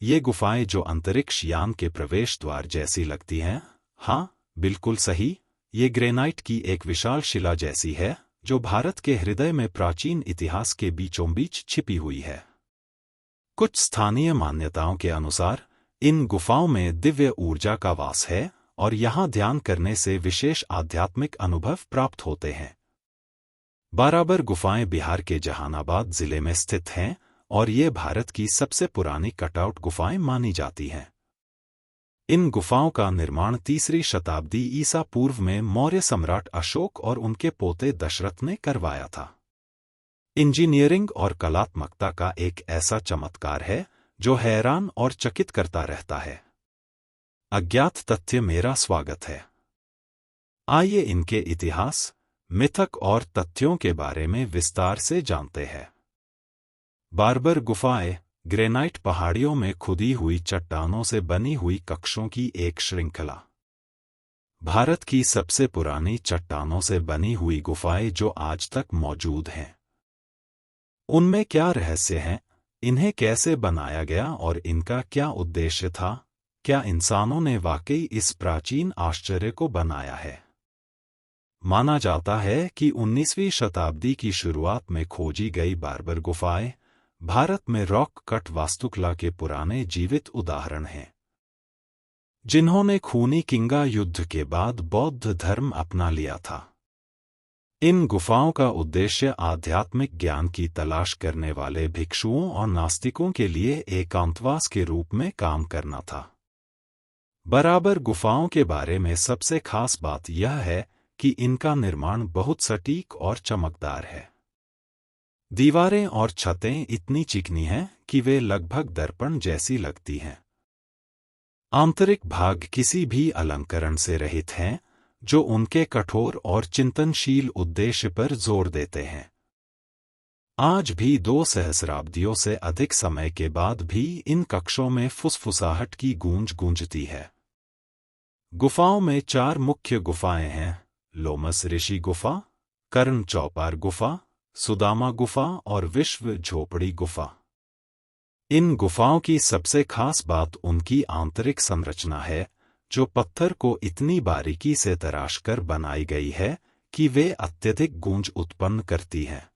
ये गुफाएं जो अंतरिक्ष यान के प्रवेश द्वार जैसी लगती हैं? हाँ, बिल्कुल सही। ये ग्रेनाइट की एक विशाल शिला जैसी है जो भारत के हृदय में प्राचीन इतिहास के बीचों बीच छिपी हुई है। कुछ स्थानीय मान्यताओं के अनुसार इन गुफाओं में दिव्य ऊर्जा का वास है और यहाँ ध्यान करने से विशेष आध्यात्मिक अनुभव प्राप्त होते हैं। बाराबर गुफाएं बिहार के जहानाबाद जिले में स्थित हैं और ये भारत की सबसे पुरानी कटआउट गुफाएं मानी जाती हैं। इन गुफाओं का निर्माण 3री शताब्दी ईसा पूर्व में मौर्य सम्राट अशोक और उनके पोते दशरथ ने करवाया था। इंजीनियरिंग और कलात्मकता का एक ऐसा चमत्कार है जो हैरान और चकित करता रहता है। अज्ञात तथ्य मेरा स्वागत है। आइए इनके इतिहास, मिथक और तथ्यों के बारे में विस्तार से जानते हैं। बारबर गुफाएं ग्रेनाइट पहाड़ियों में खुदी हुई चट्टानों से बनी हुई कक्षों की एक श्रृंखला। भारत की सबसे पुरानी चट्टानों से बनी हुई गुफाएं जो आज तक मौजूद हैं। उनमें क्या रहस्य हैं? इन्हें कैसे बनाया गया और इनका क्या उद्देश्य था? क्या इंसानों ने वाकई इस प्राचीन आश्चर्य को बनाया है? माना जाता है कि 19वीं शताब्दी की शुरुआत में खोजी गई बारबर गुफाएं भारत में रॉक कट वास्तुकला के पुराने जीवित उदाहरण हैं, जिन्होंने खूनी किंगा युद्ध के बाद बौद्ध धर्म अपना लिया था। इन गुफाओं का उद्देश्य आध्यात्मिक ज्ञान की तलाश करने वाले भिक्षुओं और नास्तिकों के लिए एकांतवास के रूप में काम करना था। बारबर गुफाओं के बारे में सबसे खास बात यह है कि इनका निर्माण बहुत सटीक और चमकदार है। दीवारें और छतें इतनी चिकनी हैं कि वे लगभग दर्पण जैसी लगती हैं। आंतरिक भाग किसी भी अलंकरण से रहित हैं, जो उनके कठोर और चिंतनशील उद्देश्य पर जोर देते हैं। आज भी 2 सहस्राब्दियों से अधिक समय के बाद भी इन कक्षों में फुसफुसाहट की गूंज गूंजती है। गुफाओं में 4 मुख्य गुफाएं हैं: लोमस ऋषि गुफा, कर्ण चौपार गुफा, सुदामा गुफा और विश्व झोपड़ी गुफा। इन गुफाओं की सबसे खास बात उनकी आंतरिक संरचना है, जो पत्थर को इतनी बारीकी से तराशकर बनाई गई है कि वे अत्यधिक गूंज उत्पन्न करती हैं।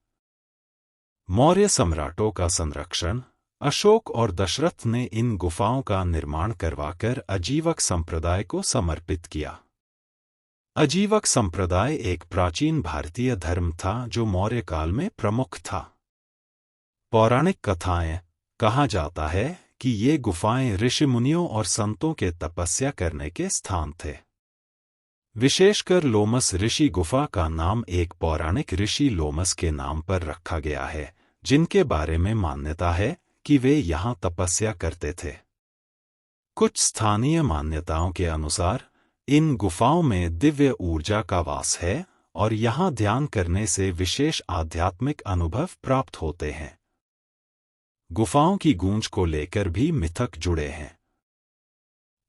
मौर्य सम्राटों का संरक्षण अशोक और दशरथ ने इन गुफाओं का निर्माण करवाकर अजीवक संप्रदाय को समर्पित किया। अजीवक संप्रदाय एक प्राचीन भारतीय धर्म था जो मौर्य काल में प्रमुख था। पौराणिक कथाएं कहा जाता है कि ये गुफाएं ऋषि मुनियों और संतों के तपस्या करने के स्थान थे। विशेषकर लोमस ऋषि गुफा का नाम एक पौराणिक ऋषि लोमस के नाम पर रखा गया है, जिनके बारे में मान्यता है कि वे यहाँ तपस्या करते थे। कुछ स्थानीय मान्यताओं के अनुसार इन गुफाओं में दिव्य ऊर्जा का वास है और यहाँ ध्यान करने से विशेष आध्यात्मिक अनुभव प्राप्त होते हैं। गुफाओं की गूंज को लेकर भी मिथक जुड़े हैं।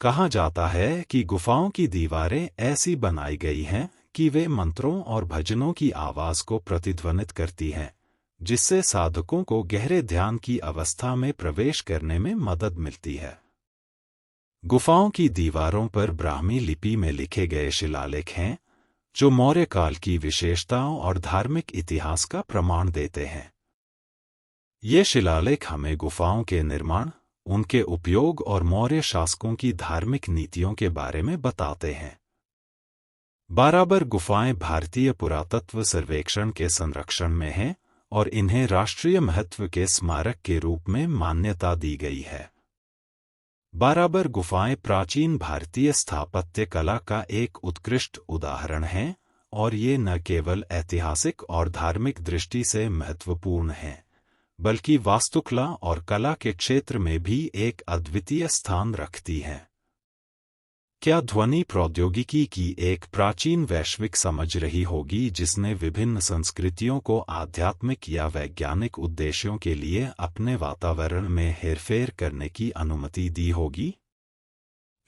कहा जाता है कि गुफाओं की दीवारें ऐसी बनाई गई हैं कि वे मंत्रों और भजनों की आवाज को प्रतिध्वनित करती हैं, जिससे साधकों को गहरे ध्यान की अवस्था में प्रवेश करने में मदद मिलती है। गुफाओं की दीवारों पर ब्राह्मी लिपि में लिखे गए शिलालेख हैं, जो मौर्य काल की विशेषताओं और धार्मिक इतिहास का प्रमाण देते हैं। ये शिलालेख हमें गुफाओं के निर्माण, उनके उपयोग और मौर्य शासकों की धार्मिक नीतियों के बारे में बताते हैं। बारबर गुफाएं भारतीय पुरातत्व सर्वेक्षण के संरक्षण में हैं और इन्हें राष्ट्रीय महत्व के स्मारक के रूप में मान्यता दी गई है। बारबर गुफाएं प्राचीन भारतीय स्थापत्य कला का एक उत्कृष्ट उदाहरण हैं और ये न केवल ऐतिहासिक और धार्मिक दृष्टि से महत्वपूर्ण हैं, बल्कि वास्तुकला और कला के क्षेत्र में भी एक अद्वितीय स्थान रखती हैं। क्या ध्वनि प्रौद्योगिकी की एक प्राचीन वैश्विक समझ रही होगी जिसने विभिन्न संस्कृतियों को आध्यात्मिक या वैज्ञानिक उद्देश्यों के लिए अपने वातावरण में हेरफेर करने की अनुमति दी होगी?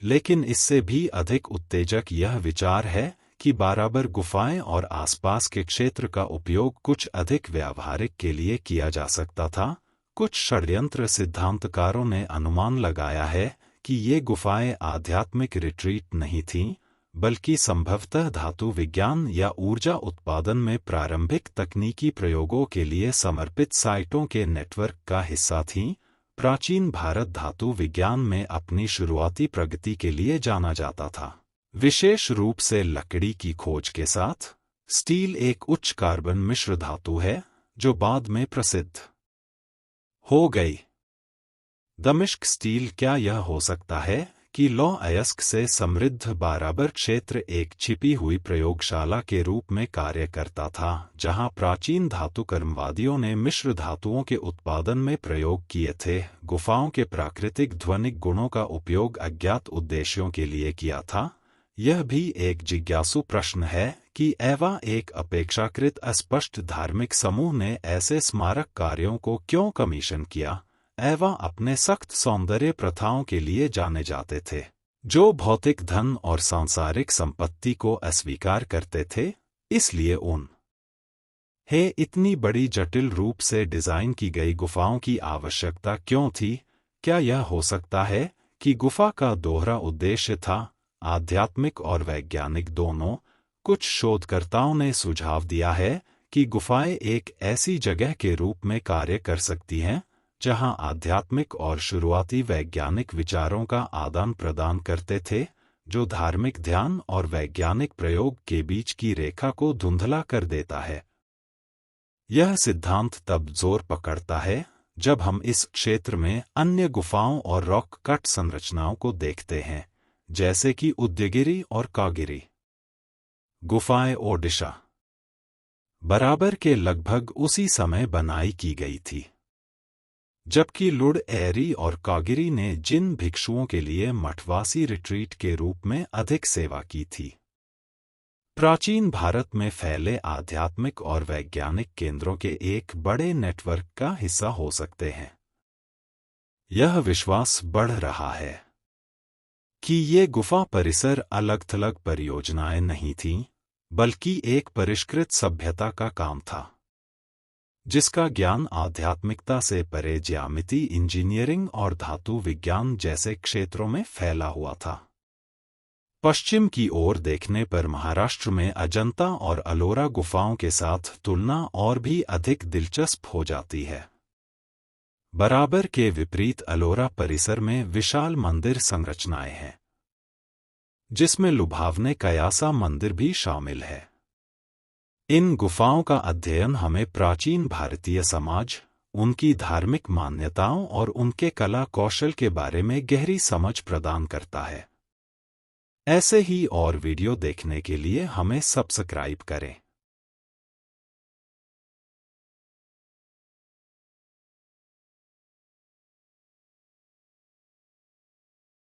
लेकिन इससे भी अधिक उत्तेजक यह विचार है कि बारबर गुफाएं और आसपास के क्षेत्र का उपयोग कुछ अधिक व्यावहारिक के लिए किया जा सकता था, कुछ षड्यंत्र सिद्धांतकारों ने अनुमान लगाया है कि ये गुफाएं आध्यात्मिक रिट्रीट नहीं थीं, बल्कि संभवतः धातु विज्ञान या ऊर्जा उत्पादन में प्रारंभिक तकनीकी प्रयोगों के लिए समर्पित साइटों के नेटवर्क का हिस्सा थीं। प्राचीन भारत धातु विज्ञान में अपनी शुरुआती प्रगति के लिए जाना जाता था, विशेष रूप से लकड़ी की खोज के साथ। स्टील एक उच्च कार्बन मिश्र धातु है जो बाद में प्रसिद्ध हो गई। दमिश्क स्टील। क्या यह हो सकता है कि लौह अयस्क से समृद्ध बराबर क्षेत्र एक छिपी हुई प्रयोगशाला के रूप में कार्य करता था, जहां प्राचीन धातुकर्मवादियों ने मिश्र धातुओं के उत्पादन में प्रयोग किए थे? गुफाओं के प्राकृतिक ध्वनिक गुणों का उपयोग अज्ञात उद्देश्यों के लिए किया था। यह भी एक जिज्ञासु प्रश्न है कि एवा एक अपेक्षाकृत अस्पष्ट धार्मिक समूह ने ऐसे स्मारक कार्यों को क्यों कमीशन किया? एवा अपने सख्त सौंदर्य प्रथाओं के लिए जाने जाते थे, जो भौतिक धन और सांसारिक संपत्ति को अस्वीकार करते थे। इसलिए उन्हें इतनी बड़ी जटिल रूप से डिजाइन की गई गुफाओं की आवश्यकता क्यों थी? क्या यह हो सकता है कि गुफा का दोहरा उद्देश्य था, आध्यात्मिक और वैज्ञानिक दोनों? कुछ शोधकर्ताओं ने सुझाव दिया है कि गुफाएं एक ऐसी जगह के रूप में कार्य कर सकती हैं जहां आध्यात्मिक और शुरुआती वैज्ञानिक विचारों का आदान प्रदान करते थे, जो धार्मिक ध्यान और वैज्ञानिक प्रयोग के बीच की रेखा को धुंधला कर देता है। यह सिद्धांत तब जोर पकड़ता है जब हम इस क्षेत्र में अन्य गुफाओं और रॉक कट संरचनाओं को देखते हैं, जैसे कि उदयगिरि और कागिरी गुफाएं ओडिशा बराबर के लगभग उसी समय बनाई की गई थी, जबकि लुडएरी और कागिरी ने जिन भिक्षुओं के लिए मठवासी रिट्रीट के रूप में अधिक सेवा की थी, प्राचीन भारत में फैले आध्यात्मिक और वैज्ञानिक केंद्रों के एक बड़े नेटवर्क का हिस्सा हो सकते हैं। यह विश्वास बढ़ रहा है कि ये गुफा परिसर अलग-थलग परियोजनाएं नहीं थीं, बल्कि एक परिष्कृत सभ्यता का काम था, जिसका ज्ञान आध्यात्मिकता से परे ज्यामिति, इंजीनियरिंग और धातु विज्ञान जैसे क्षेत्रों में फैला हुआ था। पश्चिम की ओर देखने पर महाराष्ट्र में अजंता और अलोरा गुफाओं के साथ तुलना और भी अधिक दिलचस्प हो जाती है। बराबर के विपरीत अलोरा परिसर में विशाल मंदिर संरचनाएं हैं, जिसमें लुभावने कयासा मंदिर भी शामिल है। इन गुफाओं का अध्ययन हमें प्राचीन भारतीय समाज, उनकी धार्मिक मान्यताओं और उनके कला कौशल के बारे में गहरी समझ प्रदान करता है। ऐसे ही और वीडियो देखने के लिए हमें सब्सक्राइब करें।